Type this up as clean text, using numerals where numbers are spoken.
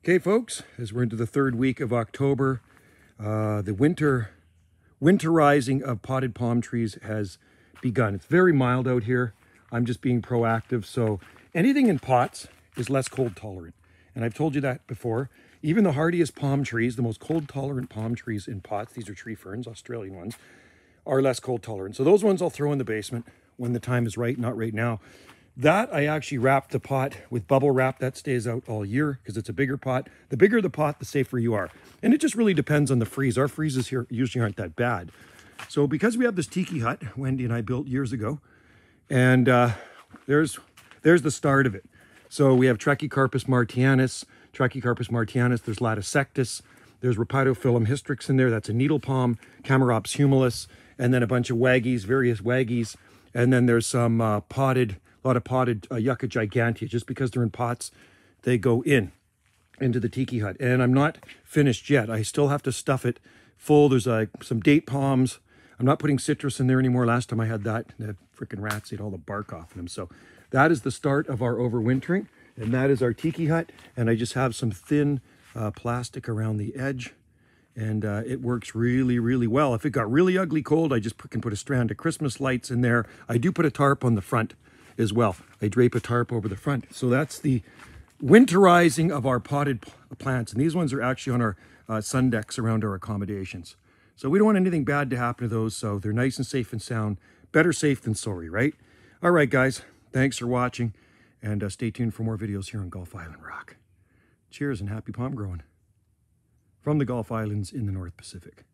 Okay, folks, as we're into the third week of October, the winterizing of potted palm trees has begun. It's very mild out here. I'm just being proactive. So anything in pots is less cold tolerant. And I've told you that before. Even the hardiest palm trees, the most cold tolerant palm trees in pots, these are tree ferns, Australian ones, are less cold tolerant. So those ones I'll throw in the basement when the time is right, not right now. That I actually wrap the pot with bubble wrap. That stays out all year because it's a bigger pot. The bigger the pot, the safer you are. And it just really depends on the freeze. Our freezes here usually aren't that bad. So because we have this tiki hut, Wendy and I built years ago, and there's the start of it. So we have Trachycarpus martianus, there's Latisectus, there's Rhipidophyllum hystrix in there, that's a needle palm, Chamaerops humilis, and then a bunch of waggies, various waggies, and then there's some a lot of potted Yucca gigantea. Just because they're in pots, they go into the tiki hut. And I'm not finished yet. I still have to stuff it full. There's some date palms. I'm not putting citrus in there anymore. Last time I had that, the freaking rats ate all the bark off them. So that is the start of our overwintering, and that is our tiki hut. And I just have some thin plastic around the edge, and it works really, really well. If it got really ugly cold, I just can put a strand of Christmas lights in there. I do put a tarp on the front as well. I drape a tarp over the front. So that's the winterizing of our potted plants. And these ones are actually on our sun decks around our accommodations. So we don't want anything bad to happen to those. So they're nice and safe and sound. Better safe than sorry, right? All right, guys. Thanks for watching. And stay tuned for more videos here on Gulf Island Rock. Cheers and happy palm growing from the Gulf Islands in the North Pacific.